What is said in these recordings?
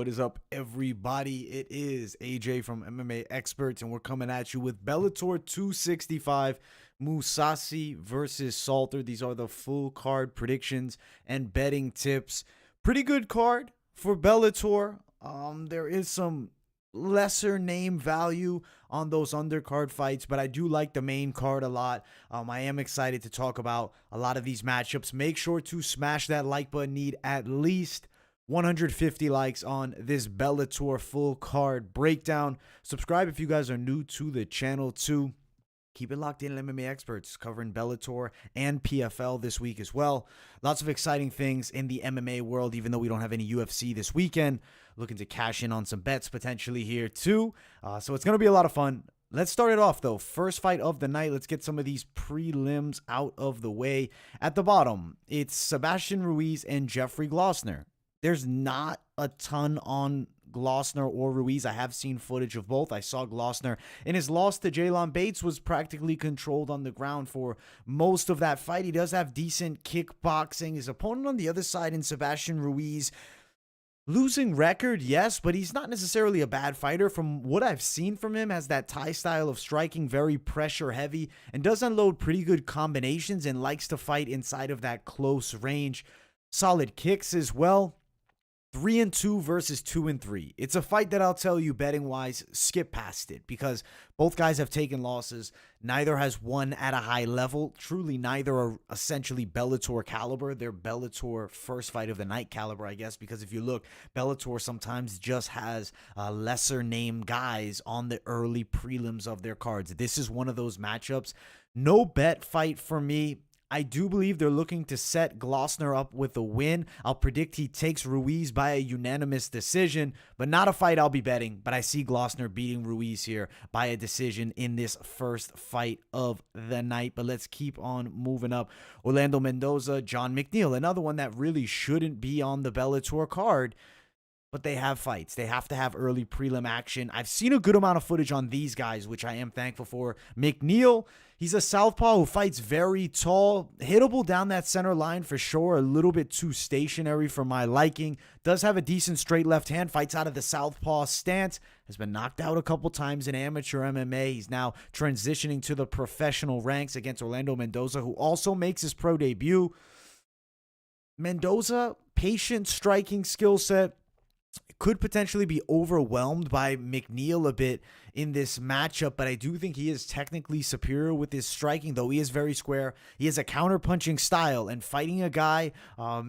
What is up, everybody? It is AJ from MMA Experts, and we're coming at you with Bellator 265, Mousasi versus Salter. These are the full card predictions and betting tips. Pretty good card for Bellator. There is some lesser name value on those undercard fights, but I do like the main card a lot. I am excited to talk about a lot of these matchups. Make sure to smash that like button. Need at least 150 likes on this Bellator full card breakdown. Subscribe if you guys are new to the channel too. Keep it locked in, MMA Experts, covering Bellator and PFL this week as well. Lots of exciting things in the MMA world, even though we don't have any UFC this weekend. Looking to cash in on some bets potentially here too. So it's going to be a lot of fun. Let's start it off though. First fight of the night. Let's get some of these prelims out of the way. At the bottom, it's Sebastian Ruiz and Jeffrey Glossner. There's not a ton on Glossner or Ruiz. I have seen footage of both. I saw Glossner in his loss to Jalen Bates was practically controlled on the ground for most of that fight. He does have decent kickboxing. His opponent on the other side in Sebastian Ruiz, losing record, yes, but he's not necessarily a bad fighter. From what I've seen from him, has that Thai style of striking, very pressure heavy, and does unload pretty good combinations and likes to fight inside of that close range. Solid kicks as well. 3-2 versus 2-3. It's a fight that I'll tell you, betting wise, skip past it because both guys have taken losses. Neither has won at a high level. Truly, neither are essentially Bellator caliber. They're Bellator first fight of the night caliber, I guess, because if you look, Bellator sometimes just has lesser name guys on the early prelims of their cards. This is one of those matchups. No bet fight for me. I do believe they're looking to set Glossner up with a win. I'll predict he takes Ruiz by a unanimous decision, but not a fight I'll be betting. But I see Glossner beating Ruiz here by a decision in this first fight of the night. But let's keep on moving up. Orlando Mendoza, John McNeil, another one that really shouldn't be on the Bellator card. But they have fights. They have to have early prelim action. I've seen a good amount of footage on these guys, which I am thankful for. McNeil, he's a southpaw who fights very tall. Hittable down that center line for sure. A little bit too stationary for my liking. Does have a decent straight left hand. Fights out of the southpaw stance. Has been knocked out a couple times in amateur MMA. He's now transitioning to the professional ranks against Orlando Mendoza, who also makes his pro debut. Mendoza, patient striking skill set. Could potentially be overwhelmed by McNeil a bit in this matchup, but I do think he is technically superior with his striking, though he is very square. He has a counter-punching style, and fighting a guy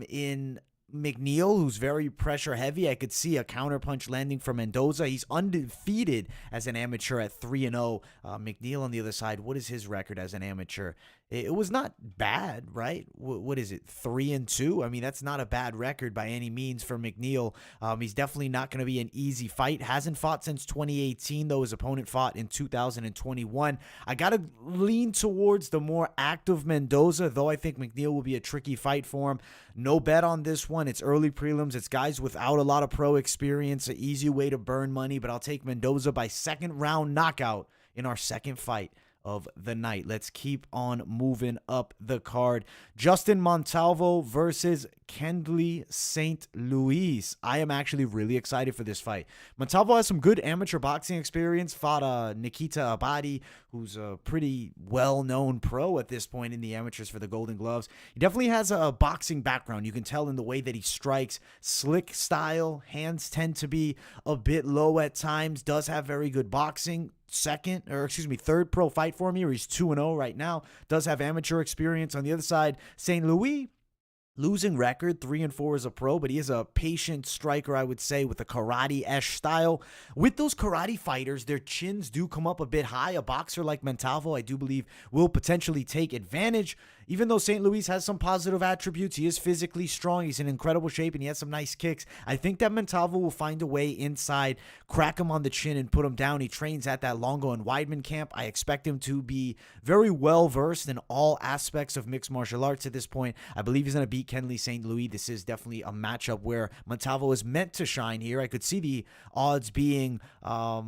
in McNeil, who's very pressure heavy, I could see a counterpunch landing from Mendoza. He's undefeated as an amateur at 3-0. McNeil on the other side, what is his record as an amateur? It was not bad, right? What is it, 3-2? I mean, that's not a bad record by any means for McNeil. He's definitely not going to be an easy fight. Hasn't fought since 2018, though. His opponent fought in 2021. I got to lean towards the more active Mendoza, though I think McNeil will be a tricky fight for him. No bet on this one. It's early prelims. It's guys without a lot of pro experience. An easy way to burn money, but I'll take Mendoza by second round knockout in our second fight of the night. Let's keep on moving up the card. Justin Montalvo versus Kendly St. Louis. I am actually really excited for this fight. Montalvo has some good amateur boxing experience. Fought Nikita Abadi, who's a pretty well-known pro at this point in the amateurs for the Golden Gloves. He definitely has a boxing background. You can tell in the way that he strikes. Slick style. Hands tend to be a bit low at times. Does have very good boxing. Third pro fight for me, where he's 2-0 right now. Does have amateur experience. On the other side, St. Louis, losing record, 3-4 as a pro, but he is a patient striker, I would say, with a karate-esque style. With those karate fighters, their chins do come up a bit high. A boxer like Montalvo, I do believe, will potentially take advantage. Even though St. Louis has some positive attributes, he is physically strong. He's in incredible shape, and he has some nice kicks. I think that Montalvo will find a way inside, crack him on the chin, and put him down. He trains at that Longo and Weidman camp. I expect him to be very well-versed in all aspects of mixed martial arts at this point. I believe he's going to beat Kendly St. Louis. This is definitely a matchup where Montalvo is meant to shine here. I could see the odds being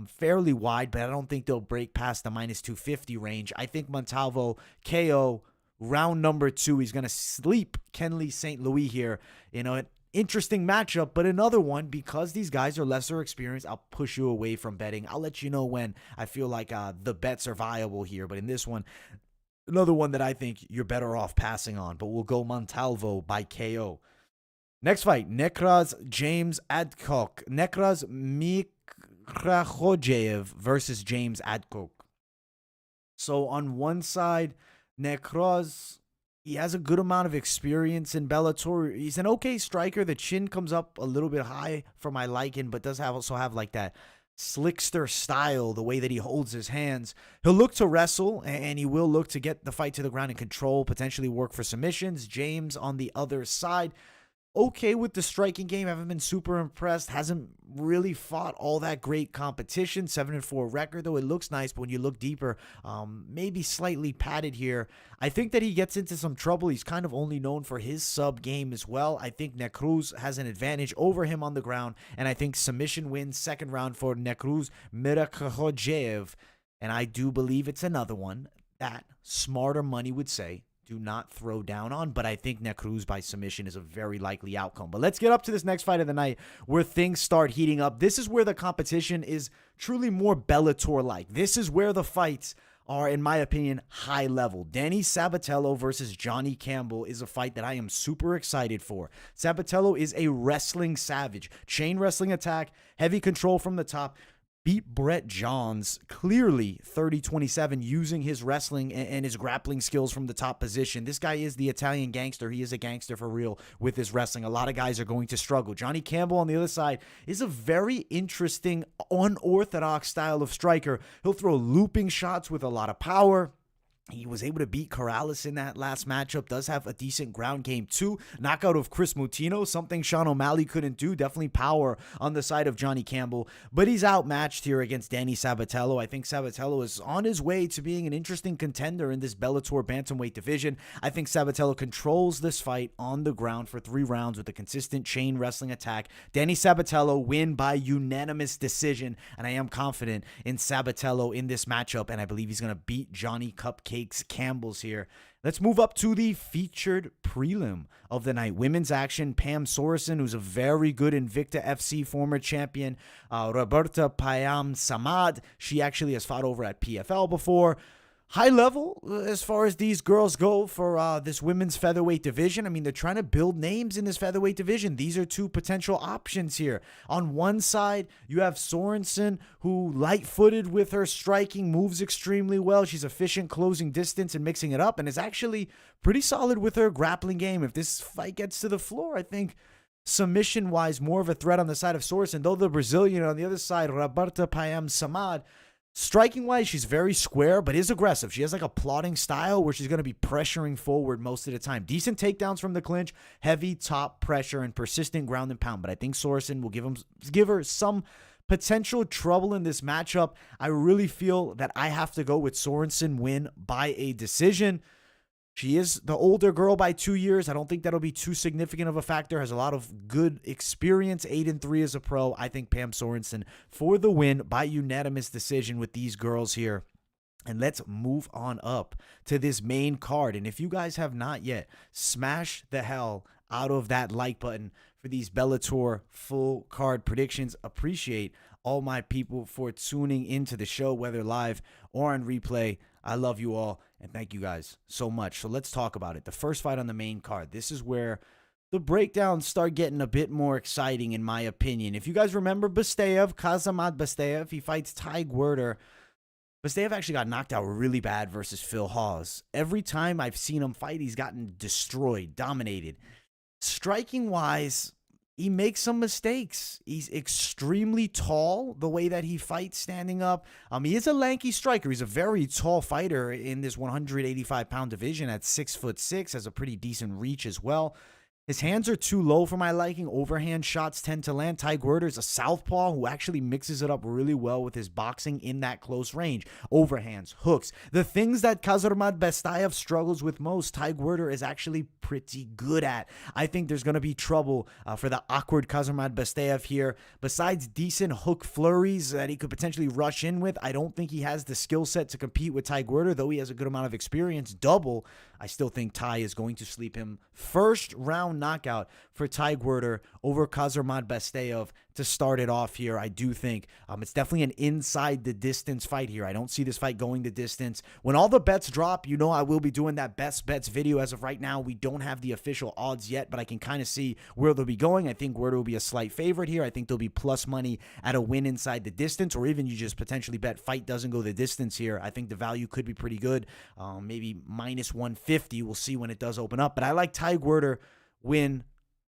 fairly wide, but I don't think they'll break past the -250 range. I think Montalvo KO round number 2. He's going to sleep Kendly St. Louis here. You know, interesting matchup, but another one, because these guys are lesser experienced, I'll push you away from betting. I'll let you know when I feel like the bets are viable here. But in this one, another one that I think you're better off passing on, but we'll go Montalvo by KO. Next fight, Nekruz James Adcock. Nekruz Mirkhojaev versus James Adcock. So on one side, Nekruz, he has a good amount of experience in Bellator. He's an okay striker. The chin comes up a little bit high for my liking, but does also have like that slickster style, the way that he holds his hands. He'll look to wrestle, and he will look to get the fight to the ground and control, potentially work for submissions. James on the other side, okay with the striking game. Haven't been super impressed. Hasn't really fought all that great competition. 7-4 record, though it looks nice. But when you look deeper, maybe slightly padded here. I think that he gets into some trouble. He's kind of only known for his sub game as well. I think Nekruz has an advantage over him on the ground. And I think submission wins second round for Nekruz Mirkhojaev. And I do believe it's another one that smarter money would say do not throw down on, but I think Nekruz by submission is a very likely outcome. But let's get up to this next fight of the night where things start heating up. This is where the competition is truly more Bellator-like. This is where the fights are, in my opinion, high level. Danny Sabatello versus Johnny Campbell is a fight that I am super excited for. Sabatello is a wrestling savage. Chain wrestling attack, heavy control from the top. Beat Brett Johns clearly 30-27 using his wrestling and his grappling skills from the top position. This guy is the Italian gangster. He is a gangster for real with his wrestling. A lot of guys are going to struggle. Johnny Campbell on the other side is a very interesting, unorthodox style of striker. He'll throw looping shots with a lot of power. He was able to beat Corrales in that last matchup. Does have a decent ground game too. Knockout of Chris Mutino, something Sean O'Malley couldn't do. Definitely power on the side of Johnny Campbell. But he's outmatched here against Danny Sabatello. I think Sabatello is on his way to being an interesting contender in this Bellator bantamweight division. I think Sabatello controls this fight on the ground for 3 rounds with a consistent chain wrestling attack. Danny Sabatello win by unanimous decision. And I am confident in Sabatello in this matchup. And I believe he's going to beat Johnny Cupcakes Campbell's here. Let's move up to the featured prelim of the night. Women's action, Pam Sorenson, who's a very good Invicta FC former champion. Roberta Paim Samad, she actually has fought over at PFL before. High level as far as these girls go for this women's featherweight division. I mean, they're trying to build names in this featherweight division. These are 2 potential options here. On one side, you have Sorenson, who light-footed with her striking, moves extremely well. She's efficient closing distance and mixing it up, and is actually pretty solid with her grappling game. If this fight gets to the floor, I think submission-wise, more of a threat on the side of Sorenson, though the Brazilian on the other side, Roberta Paim Samad, striking-wise, she's very square, but is aggressive. She has like a plotting style where she's going to be pressuring forward most of the time. Decent takedowns from the clinch, heavy top pressure, and persistent ground and pound. But I think Sorenson will give her some potential trouble in this matchup. I really feel that I have to go with Sorenson win by a decision. She is the older girl by 2 years. I don't think that'll be too significant of a factor. Has a lot of good experience. 8-3 as a pro. I think Pam Sorenson for the win by unanimous decision with these girls here. And let's move on up to this main card. And if you guys have not yet, smash the hell out of that like button for these Bellator full card predictions. Appreciate all my people for tuning into the show, whether live or on replay. I love you all, and thank you guys so much. So let's talk about it. The first fight on the main card. This is where the breakdowns start getting a bit more exciting, in my opinion. If you guys remember Bestaev, Khadzhimurat Bestaev, he fights Gwerder. Bestaev actually got knocked out really bad versus Phil Hawes. Every time I've seen him fight, he's gotten destroyed, dominated. Striking-wise, he makes some mistakes. He's extremely tall, the way that he fights standing up. He is a lanky striker. He's a very tall fighter in this 185-pound division at 6'6", has a pretty decent reach as well. His hands are too low for my liking. Overhand shots tend to land. Gwerder is a southpaw who actually mixes it up really well with his boxing in that close range. Overhands, hooks. The things that Khadzhimurat Bestaev struggles with most, Gwerder is actually pretty good at. I think there's going to be trouble for the awkward Khadzhimurat Bestaev here. Besides decent hook flurries that he could potentially rush in with, I don't think he has the skill set to compete with Gwerder, though he has a good amount of experience. Double, I still think Ty is going to sleep him first round round knockout for Gwerder over Khadzhimurat Bestaev to start it off here. I do think it's definitely an inside the distance fight here. I don't see this fight going the distance. When all the bets drop, you know I will be doing that best bets video. As of right now, we don't have the official odds yet, but I can kind of see where they'll be going. I think Gwerder will be a slight favorite here. I think there'll be plus money at a win inside the distance, or even you just potentially bet fight doesn't go the distance here. I think the value could be pretty good. Maybe minus 150. We'll see when it does open up. But I like Gwerder win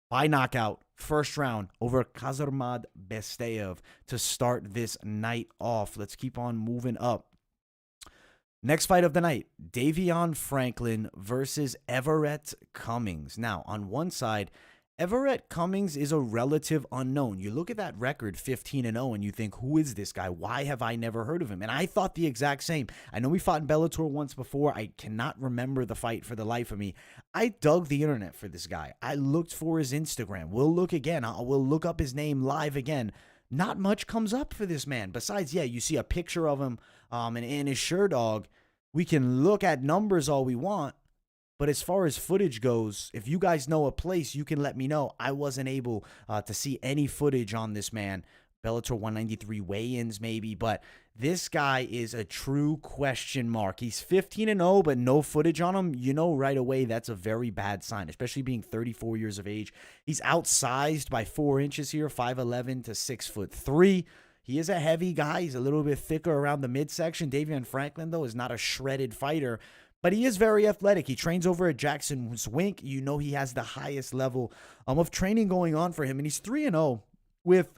by knockout, first round over Khadzhimurat Bestaev to start this night off. Let's keep on moving up. Next fight of the night, Davion Franklin versus Everett Cummings. Now, on one side, Everett Cummings is a relative unknown. You look at that record, 15-0, and you think, who is this guy? Why have I never heard of him? And I thought the exact same. I know we fought in Bellator once before. I cannot remember the fight for the life of me. I dug the internet for this guy. I looked for his Instagram. We'll look again. We'll look up his name live again. Not much comes up for this man. Besides, yeah, you see a picture of him and in his Sherdog. We can look at numbers all we want. But as far as footage goes, if you guys know a place, you can let me know. I wasn't able to see any footage on this man. Bellator 193 weigh-ins maybe, but this guy is a true question mark. He's 15-0, but no footage on him. You know right away that's a very bad sign, especially being 34 years of age. He's outsized by 4 inches here, 5'11" to 6'3". He is a heavy guy. He's a little bit thicker around the midsection. Davion Franklin, though, is not a shredded fighter. But he is very athletic. He trains over at Jackson Swink. You know he has the highest level of training going on for him. And he's 3-0 with,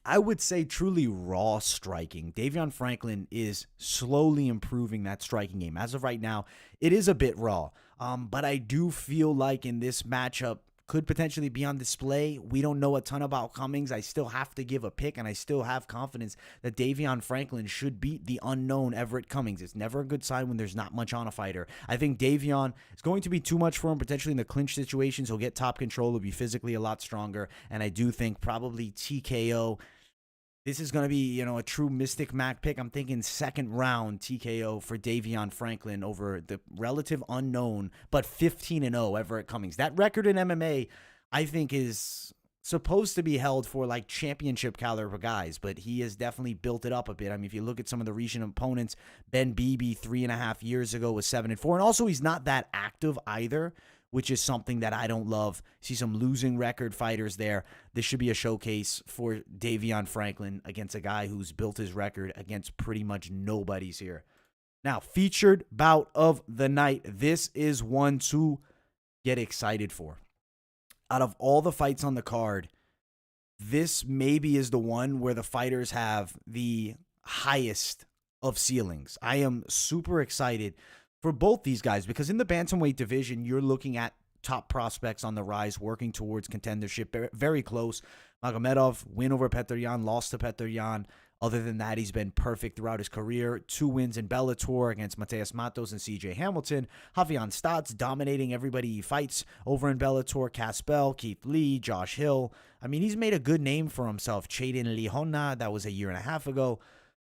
I would say, truly raw striking. Davion Franklin is slowly improving that striking game. As of right now, it is a bit raw. But I do feel like in this matchup, could potentially be on display. We don't know a ton about Cummings. I still have to give a pick, and I still have confidence that Davion Franklin should beat the unknown Everett Cummings. It's never a good sign when there's not much on a fighter. I think Davion is going to be too much for him, potentially in the clinch situations. He'll get top control. He'll be physically a lot stronger, and I do think probably TKO. This is going to be, a true Mystic Mac pick. I'm thinking second round TKO for Davion Franklin over the relative unknown, but 15-0 Everett Cummings. That record in MMA, I think, is supposed to be held for like championship caliber guys, but he has definitely built it up a bit. I mean, if you look at some of the recent opponents, Ben Beebe 3.5 years ago was 7-4, and also he's not that active either, which is something that I don't love. See some losing record fighters there. This should be a showcase for Davion Franklin against a guy who's built his record against pretty much nobody's here. Now, featured bout of the night. This is one to get excited for. Out of all the fights on the card, this maybe is the one where the fighters have the highest of ceilings. I am super excited for both these guys, because in the bantamweight division, you're looking at top prospects on the rise, working towards contendership, very close. Magomedov, win over Petryan, lost to Petryan. Other than that, he's been perfect throughout his career. 2 wins in Bellator against Mateus Matos and CJ Hamilton. Raufeon Stots dominating everybody he fights over in Bellator. Campbell, Keith Lee, Josh Hill. I mean, he's made a good name for himself. Chayden Lihona, that was a year and a half ago.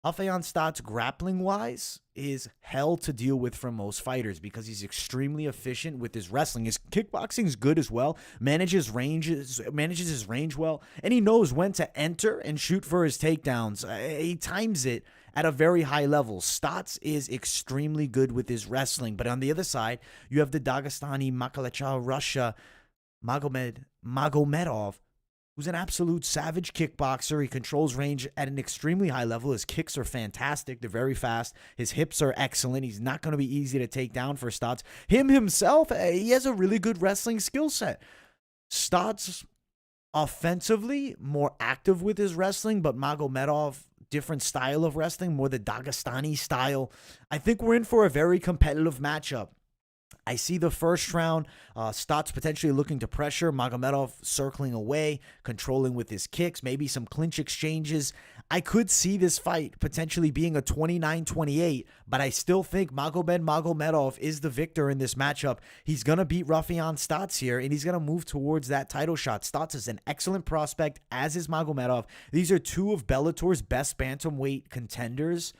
Raufeon Stots, grappling-wise, is hell to deal with for most fighters because he's extremely efficient with his wrestling. His kickboxing is good as well, manages his range well, and he knows when to enter and shoot for his takedowns. He times it at a very high level. Stots is extremely good with his wrestling, but on the other side, you have the Dagestani Makalecha Russia, Magomedov, who's an absolute savage kickboxer. He controls range at an extremely high level. His kicks are fantastic. They're very fast. His hips are excellent. He's not going to be easy to take down for Stots. Him himself, he has a really good wrestling skill set. Stots, offensively, more active with his wrestling, but Magomedov, different style of wrestling, more the Dagestani style. I think we're in for a very competitive matchup. I see the first round, Stots potentially looking to pressure, Magomedov circling away, controlling with his kicks, maybe some clinch exchanges. I could see this fight potentially being a 29-28, but I still think Magomedov is the victor in this matchup. He's going to beat Raufeon Stots here, and he's going to move towards that title shot. Stots is an excellent prospect, as is Magomedov. These are two of Bellator's best bantamweight contenders.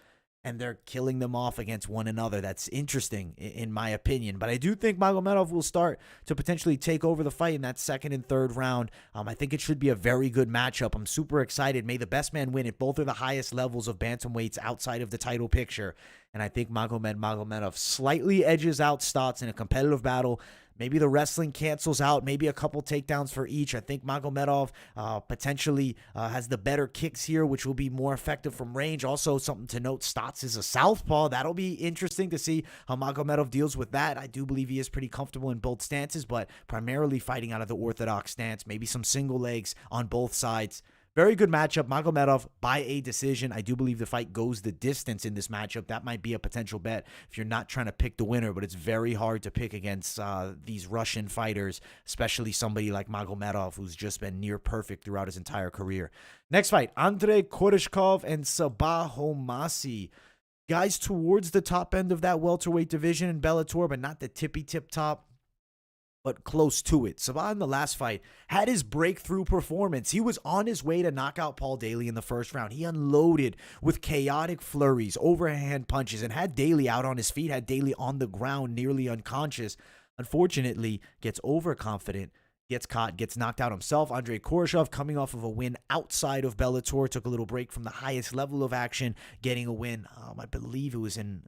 and they're killing them off against one another. That's interesting in my opinion. But I do think Magomedov will start to potentially take over the fight in that second and third round. I think it should be a very good matchup. I'm super excited. May the best man win it. Both are the highest levels of bantamweights outside of the title picture. And I think Magomedov slightly edges out Stots in a competitive battle. Maybe the wrestling cancels out. Maybe a couple takedowns for each. I think Magomedov potentially has the better kicks here, which will be more effective from range. Also, something to note, Stots is a southpaw. That'll be interesting to see how Magomedov deals with that. I do believe he is pretty comfortable in both stances, but primarily fighting out of the orthodox stance. Maybe some single legs on both sides. Very good matchup. Magomedov by a decision. I do believe the fight goes the distance in this matchup. That might be a potential bet if you're not trying to pick the winner, but it's very hard to pick against these Russian fighters, especially somebody like Magomedov, who's just been near perfect throughout his entire career. Next fight, Andrey Koreshkov and Sabah Homasi. Guys towards the top end of that welterweight division in Bellator, but not the tippy-tip top, but close to it. Sabah in the last fight had his breakthrough performance. He was on his way to knock out Paul Daley in the first round. He unloaded with chaotic flurries, overhand punches, and had Daley out on his feet, had Daley on the ground, nearly unconscious. Unfortunately, gets overconfident, gets caught, gets knocked out himself. Andrey Koreshkov, coming off of a win outside of Bellator, took a little break from the highest level of action, getting a win. I believe it was in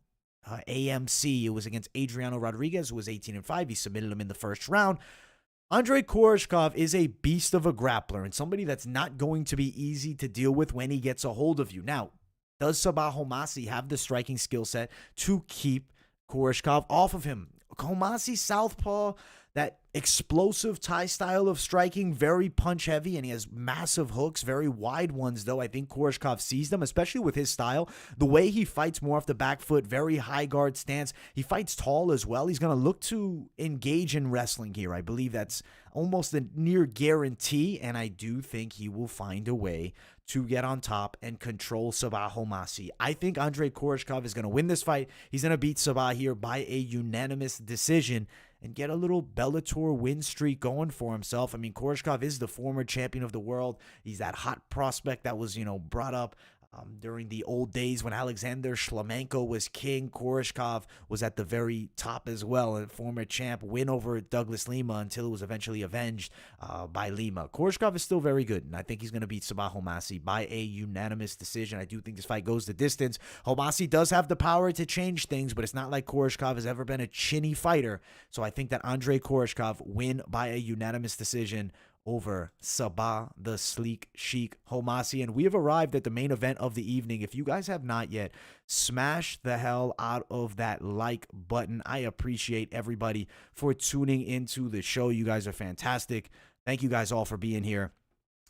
AMC. It was against Adriano Rodriguez, who was 18-5. He submitted him in the first round. Andrey Koreshkov is a beast of a grappler and somebody that's not going to be easy to deal with when he gets a hold of you. Now, does Sabah Homasi have the striking skill set to keep Koreshkov off of him? Homasi southpaw, that explosive Thai style of striking, very punch heavy, and he has massive hooks, very wide ones though. I think Koreshkov sees them, especially with his style. The way he fights more off the back foot, very high guard stance. He fights tall as well. He's going to look to engage in wrestling here. I believe that's almost a near guarantee, and I do think he will find a way to get on top and control Sabah Homasi. I think Andrey Koreshkov is going to win this fight. He's going to beat Sabah here by a unanimous decision and get a little Bellator win streak going for himself. I mean, Koreshkov is the former champion of the world. He's that hot prospect that was, brought up during the old days when Alexander Shlemenko was king. Koreshkov was at the very top as well, a former champ, win over Douglas Lima until it was eventually avenged by Lima. Koreshkov is still very good, and I think he's going to beat Sabah Homasi by a unanimous decision. I do think this fight goes the distance. Homasi does have the power to change things, but it's not like Koreshkov has ever been a chinny fighter, so I think that Andrey Koreshkov win by a unanimous decision over Sabah, the sleek chic Homasi. And we have arrived at the main event of the evening. If you guys have not yet, smash the hell out of that like button. I appreciate everybody for tuning into the show. You guys are fantastic. Thank you guys all for being here.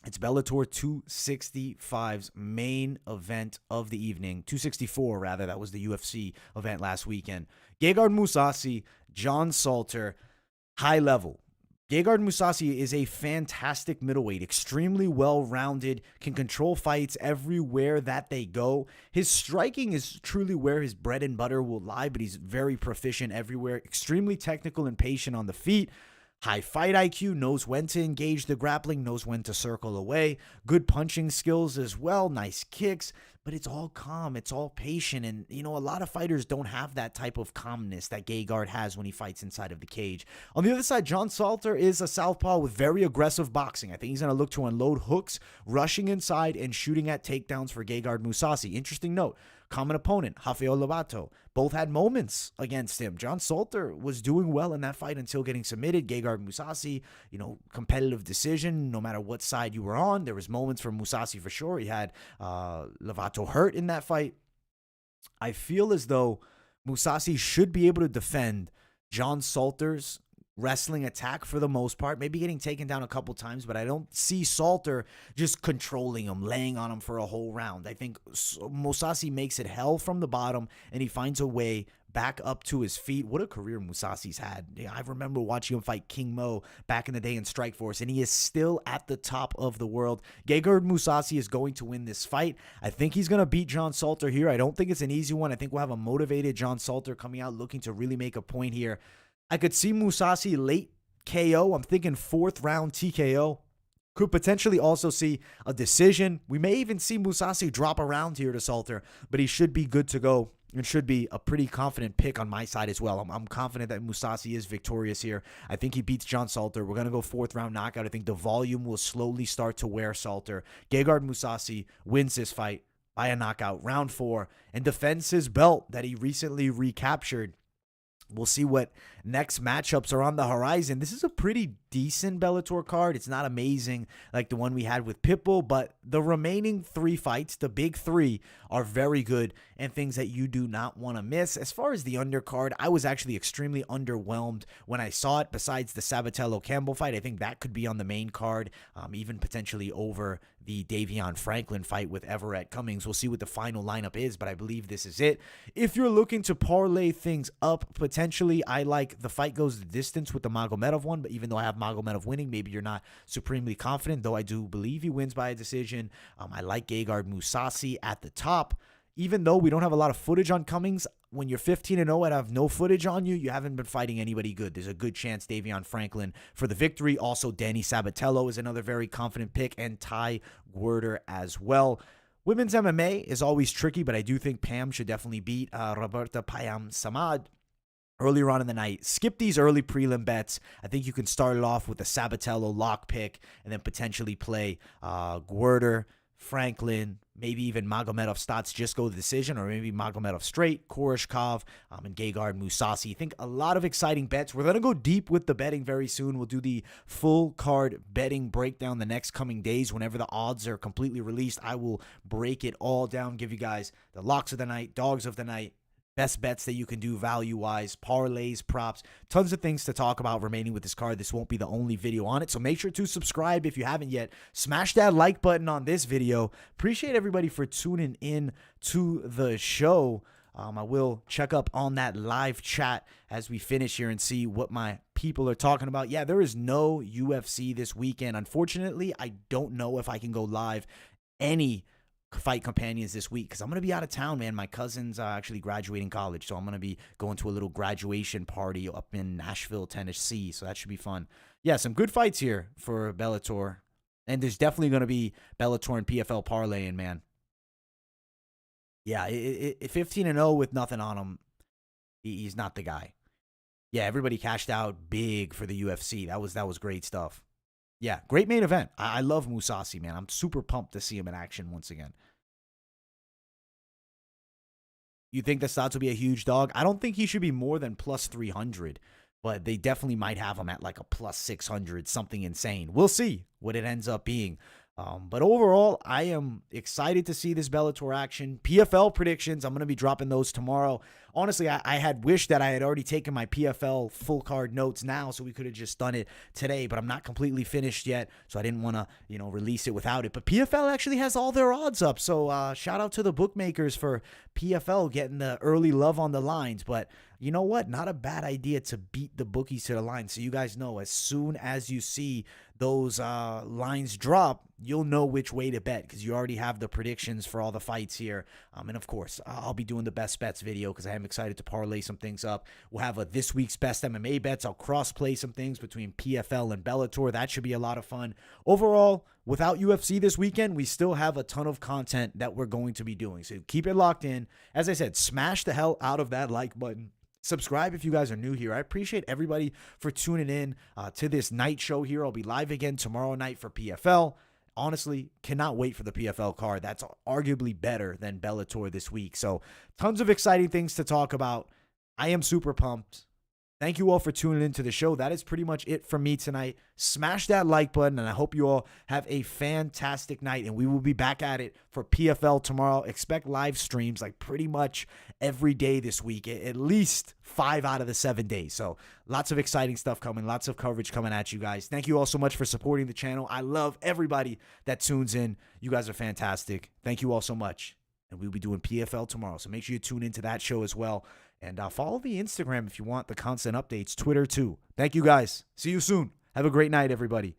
It's Bellator 265's main event of the evening. 264, rather. That was the UFC event last weekend. Gegard Mousasi, John Salter, high level. Gegard Mousasi is a fantastic middleweight, extremely well-rounded, can control fights everywhere that they go. His striking is truly where his bread and butter will lie, but he's very proficient everywhere, extremely technical and patient on the feet. High fight IQ, knows when to engage the grappling, knows when to circle away. Good punching skills as well, nice kicks, but it's all calm, it's all patient. And, a lot of fighters don't have that type of calmness that Gegard has when he fights inside of the cage. On the other side, John Salter is a southpaw with very aggressive boxing. I think he's going to look to unload hooks, rushing inside, and shooting at takedowns for Gegard Mousasi. Interesting note. Common opponent, Raufeon Lobato. Both had moments against him. John Salter was doing well in that fight until getting submitted. Gegard Mousasi, competitive decision, no matter what side you were on. There was moments for Mousasi for sure. He had Lobato hurt in that fight. I feel as though Mousasi should be able to defend John Salter's wrestling attack for the most part, maybe getting taken down a couple times, but I don't see Salter just controlling him, laying on him for a whole round. I think Mousasi makes it hell from the bottom, and he finds a way back up to his feet. What a career Mousasi's had. I remember watching him fight King Mo back in the day in Strikeforce, and he is still at the top of the world. Gegard Mousasi is going to win this fight. I think he's going to beat John Salter here. I don't think it's an easy one. I think we'll have a motivated John Salter coming out looking to really make a point here. I could see Mousasi late KO. I'm thinking fourth round TKO. Could potentially also see a decision. We may even see Mousasi drop around here to Salter, but he should be good to go. It should be a pretty confident pick on my side as well. I'm confident that Mousasi is victorious here. I think he beats John Salter. We're going to go 4th round knockout. I think the volume will slowly start to wear Salter. Gegard Mousasi wins this fight by a knockout, round 4, and defends his belt that he recently recaptured. We'll see what next matchups are on the horizon. This is a pretty decent Bellator card. It's not amazing like the one we had with Pitbull, but the remaining 3 fights, the big 3, are very good and things that you do not want to miss. As far as the undercard, I was actually extremely underwhelmed when I saw it. Besides the Sabatello Campbell fight, I think that could be on the main card, even potentially over the Davion Franklin fight with Everett Cummings. We'll see what the final lineup is, but I believe this is it. If you're looking to parlay things up, potentially, I like the fight goes the distance with the Magomedov one, but even though I have Magomedov winning, maybe you're not supremely confident, though I do believe he wins by a decision. I like Gegard Mousasi at the top. Even though we don't have a lot of footage on Cummings, when you're 15-0 and have no footage on you, you haven't been fighting anybody good. There's a good chance Davion Franklin for the victory. Also, Danny Sabatello is another very confident pick, and Ty Gwerder as well. Women's MMA is always tricky, but I do think Paim should definitely beat Roberta Paim Samad earlier on in the night. Skip these early prelim bets. I think you can start it off with a Sabatello lock pick and then potentially play Gwerder, Franklin, maybe even Magomedov Stots just go the decision, or maybe Magomedov straight, Koreshkov, and Gegard Mousasi. I think a lot of exciting bets. We're going to go deep with the betting very soon. We'll do the full card betting breakdown the next coming days. Whenever the odds are completely released, I will break it all down, give you guys the locks of the night, dogs of the night, best bets that you can do value-wise, parlays, props, tons of things to talk about remaining with this card. This won't be the only video on it, so make sure to subscribe if you haven't yet. Smash that like button on this video. Appreciate everybody for tuning in to the show. I will check up on that live chat as we finish here and see what my people are talking about. Yeah, there is no UFC this weekend. Unfortunately, I don't know if I can go live any fight companions this week because I'm going to be out of town, man. My cousin's actually graduating college, so I'm going to be going to a little graduation party up in Nashville, Tennessee, so that should be fun. Yeah, some good fights here for Bellator, and there's definitely going to be Bellator and PFL parlaying, man. Yeah, 15-0 with nothing on him, he's not the guy. Yeah, everybody cashed out big for the UFC. That was great stuff. Yeah, great main event. I love Mousasi, man. I'm super pumped to see him in action once again. You think the Stots will be a huge dog? I don't think he should be more than plus 300, but they definitely might have him at like a plus 600, something insane. We'll see what it ends up being. But overall, I am excited to see this Bellator action. PFL predictions, I'm going to be dropping those tomorrow. Honestly, I had wished that I had already taken my PFL full card notes now, so we could have just done it today, but I'm not completely finished yet, so I didn't want to, release it without it. But PFL actually has all their odds up, so shout out to the bookmakers for PFL getting the early love on the lines. But you know what? Not a bad idea to beat the bookies to the line. So you guys know, as soon as you see those lines drop, you'll know which way to bet because you already have the predictions for all the fights here. And of course, I'll be doing the best bets video because I am excited to parlay some things up. We'll have this week's best MMA bets. I'll cross-play some things between PFL and Bellator. That should be a lot of fun. Overall, without UFC this weekend, we still have a ton of content that we're going to be doing. So keep it locked in. As I said, smash the hell out of that like button. Subscribe if you guys are new here. I appreciate everybody for tuning in to this night show here. I'll be live again tomorrow night for PFL. Honestly, cannot wait for the PFL card. That's arguably better than Bellator this week. So tons of exciting things to talk about. I am super pumped. Thank you all for tuning into the show. That is pretty much it from me tonight. Smash that like button, and I hope you all have a fantastic night, and we will be back at it for PFL tomorrow. Expect live streams like pretty much every day this week, at least 5 out of the 7 days. So lots of exciting stuff coming, lots of coverage coming at you guys. Thank you all so much for supporting the channel. I love everybody that tunes in. You guys are fantastic. Thank you all so much, and we'll be doing PFL tomorrow, so make sure you tune into that show as well. And follow the Instagram if you want the constant updates, Twitter too. Thank you guys. See you soon. Have a great night, everybody.